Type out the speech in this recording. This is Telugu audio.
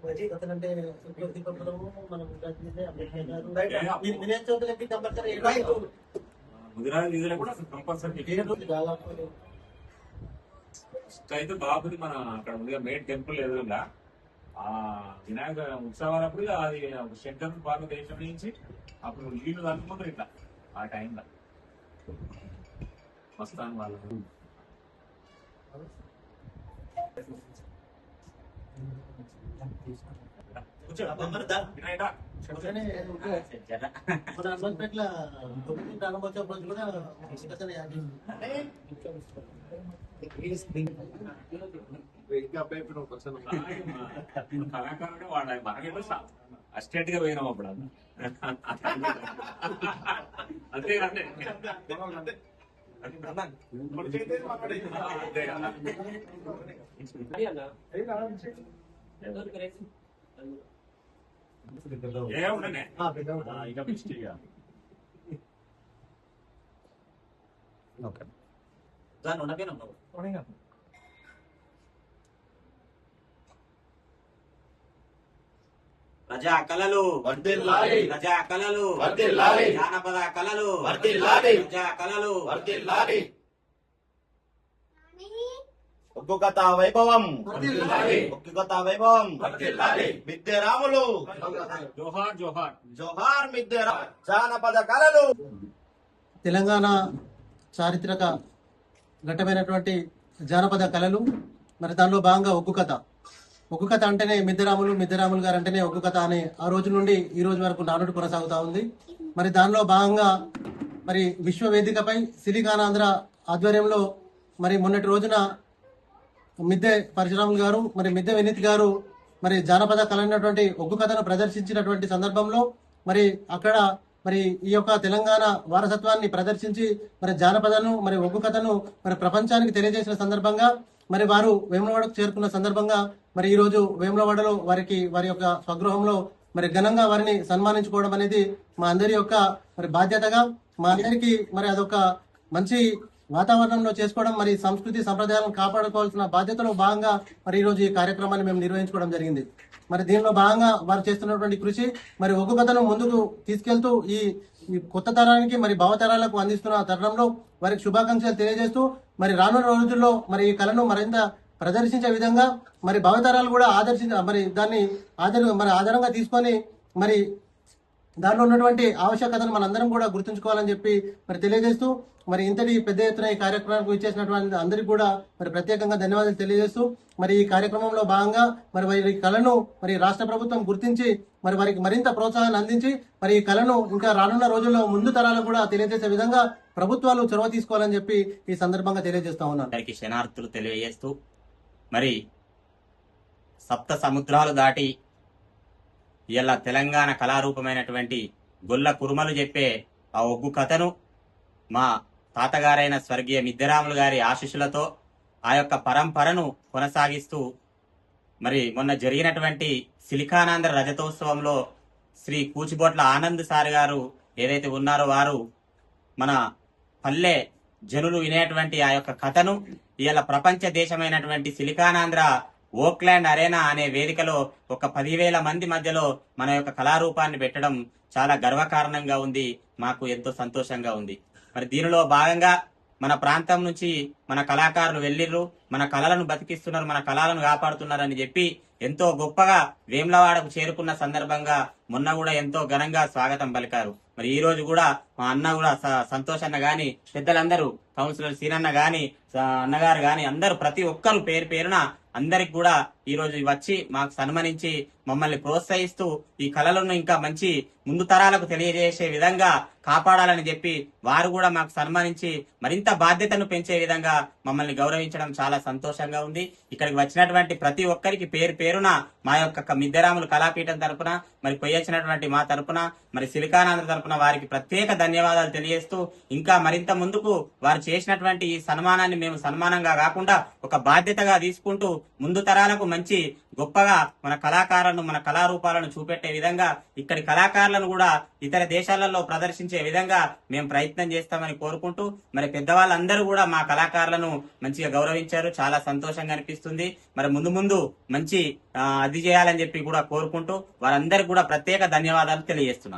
అంటే మనం వినాయక చవితికి కంపల్సరీ ముదిరాజు కూడా కంపల్సరీ అయితే బాగుంది. మన అక్కడ ఉంది మెయిన్ టెంపుల్ ఎదురుగా ఆ వినాయక ఉత్సవాలప్పుడు అది శంకర్ భారతదేశం నుంచి అప్పుడు నీళ్లు కలుపుకుంటారు ఇట్లా ఆ టైంలో మస్తాన్ వాళ్ళు. కళాకారుడే వాడాలి మనకేమో అసిస్టెంట్ గా పోయినాం అప్పుడు అంతే అంతే ఏముండే ఇక మిస్టేక్ దాని ఉండకేనా ప్రజా కళలు వర్ధిల్లాలి, ప్రజా కళలు వర్ధిల్లాలి, జానపద కళలు వర్ధిల్లాలి, ప్రజా కళలు వర్ధిల్లాలి. ఒగ్గు కథ వైభవం, ఒగ్గు కథ వైభవం, మిద్దెరాములు జోహార్ జోహార్ జోహార్ మిద్దెరా జానపద కళలు. తెలంగాణ చారిత్రక ఘట్టమైనటువంటి జానపద కళలు. మరి దానిలో భాగంగా ఒగ్గు కథ. ఒగ్గు కథ అంటేనే మిద్దెరాములు గారు అంటేనే ఒగ్గు కథ అనే ఆ రోజు నుండి ఈ రోజు వరకు నానుడి కొనసాగుతా ఉంది. మరి దానిలో భాగంగా మరి విశ్వవేదికపై సిలికానాంధ్ర ఆధ్వర్యంలో మరి మొన్నటి రోజున మిద్దె పరశురాములు గారు మరి మిద్దె వినీత్ గారు మరి జానపద కళ అయినటువంటి ఒగ్గు కథను ప్రదర్శించినటువంటి సందర్భంలో మరి అక్కడ మరి ఈ యొక్క తెలంగాణ వారసత్వాన్ని ప్రదర్శించి మరి జానపదను మరి ఒగ్గు కథను మరి ప్రపంచానికి తెలియజేసిన సందర్భంగా మరి వారు వేములవాడకు చేరుకున్న సందర్భంగా మరి ఈ రోజు వేములవాడలో వారి యొక్క స్వగృహంలో మరి ఘనంగా వారిని సన్మానించుకోవడం అనేది మా అందరి యొక్క మరి బాధ్యతగా మా అందరికీ మరి అదొక మంచి వాతావరణంలో చేసుకోవడం మరి సంస్కృతి సంప్రదాయాలను కాపాడుకోవాల్సిన బాధ్యతలో భాగంగా మరి ఈ రోజు ఈ కార్యక్రమాన్ని మేము నిర్వహించుకోవడం జరిగింది. మరి దీనిలో భాగంగా వారు చేస్తున్నటువంటి కృషి మరి ఒగ్గు కథను ముందుకు తీసుకెళ్తూ ఈ కొత్త తరానికి మరి భావతరాలకు అందిస్తున్న తరుణంలో వారికి శుభాకాంక్షలు తెలియజేస్తూ మరి రానున్న రోజుల్లో మరి ఈ కళను మరింత ప్రదర్శించే విధంగా మరి భావతరాలు కూడా మరి దాన్ని ఆధారంగా తీసుకొని మరి దానిలో ఉన్నటువంటి ఆవశ్యకతను మనందరం కూడా గుర్తుంచుకోవాలని చెప్పి మరి తెలియజేస్తూ మరి ఇంతటి పెద్ద ఎత్తున ఈ కార్యక్రమానికి ఇచ్చేసినటువంటి అందరికీ కూడా మరి ప్రత్యేకంగా ధన్యవాదాలు తెలియజేస్తూ మరి ఈ కార్యక్రమంలో భాగంగా మరి వారి కళను మరి రాష్ట్ర ప్రభుత్వం గుర్తించి మరి వారికి మరింత ప్రోత్సాహాన్ని అందించి మరి ఈ కళను ఇంకా రానున్న రోజుల్లో ముందు తరాలకు కూడా తెలియజేసే విధంగా ప్రభుత్వాలు చొరవ తీసుకోవాలని చెప్పి ఈ సందర్భంగా తెలియజేస్తా ఉన్నాను. అందరికీ శనార్థులు తెలియజేస్తూ మరి సప్త సముద్రాలు దాటి ఇలా తెలంగాణ కళారూపమైనటువంటి గొల్ల కురుమలు చెప్పే ఆ ఒగ్గు కథను మా తాతగారైన స్వర్గీయ మిద్దెరాములు గారి ఆశీస్సులతో ఆ యొక్క పరంపరను కొనసాగిస్తూ మరి మొన్న జరిగినటువంటి సిలికానాంధ్ర రజతోత్సవంలో శ్రీ కూచిబొట్ల ఆనంద్ సార్ గారు ఏదైతే ఉన్నారో వారు మన పల్లె జనులు వినేటువంటి ఆ యొక్క కథను ఇలా ప్రపంచ దేశమైనటువంటి సిలికానాంధ్ర ఓక్లాండ్ అరేనా అనే వేదికలో ఒక 10,000 మంది మధ్యలో మన యొక్క కళారూపాన్ని పెట్టడం చాలా గర్వకారణంగా ఉంది. మాకు ఎంతో సంతోషంగా ఉంది. మరి దీనిలో భాగంగా మన ప్రాంతం నుంచి మన కళాకారులు వెళ్ళిర్రు, మన కళలను బతికిస్తున్నారు, మన కళలను కాపాడుతున్నారని చెప్పి ఎంతో గొప్పగా వేములవాడకు చేరుకున్న సందర్భంగా మొన్న కూడా ఎంతో ఘనంగా స్వాగతం పలికారు. మరి ఈ రోజు కూడా మా అన్న కూడా సంతోష్ అన్న గాని పెద్దలందరూ కౌన్సిలర్ సీనన్న గాని అన్నగారు గాని అందరూ ప్రతి ఒక్కరు పేరు పేరున అందరికి కూడా ఈ రోజు వచ్చి మాకు సన్మానించి మమ్మల్ని ప్రోత్సహిస్తూ ఈ కళలను ఇంకా మంచి ముందు తరాలకు తెలియజేసే విధంగా కాపాడాలని చెప్పి వారు కూడా మాకు సన్మానించి మరింత బాధ్యతను పెంచే విధంగా మమ్మల్ని గౌరవించడం చాలా సంతోషంగా ఉంది. ఇక్కడికి వచ్చినటువంటి ప్రతి ఒక్కరికి పేరు పేరున మా యొక్క మిద్దెరాములు కళాపీఠం తరపున మరి పోయొచ్చినటువంటి మా తరపున మరి సిలికానాంధ్ర తరపున వారికి ప్రత్యేక ధన్యవాదాలు తెలియజేస్తూ ఇంకా మరింత ముందుకు వారు చేసినటువంటి ఈ సన్మానాన్ని మేము సన్మానంగా కాకుండా ఒక బాధ్యతగా తీసుకుంటూ ముందు తరాలకు మంచి గొప్పగా మన కళాకారులను మన కళారూపాలను చూపెట్టే విధంగా ఇక్కడి కళాకారులను కూడా ఇతర దేశాలలో ప్రదర్శించే విధంగా మేము ప్రయత్నం చేస్తామని కోరుకుంటూ మరి పెద్దవాళ్ళందరూ కూడా మా కళాకారులను మంచిగా గౌరవించారు. చాలా సంతోషంగా అనిపిస్తుంది. మరి ముందు ముందు మంచి అది చేయాలని చెప్పి కూడా కోరుకుంటూ వారందరికీ కూడా ప్రత్యేక ధన్యవాదాలు తెలియజేస్తున్నాను.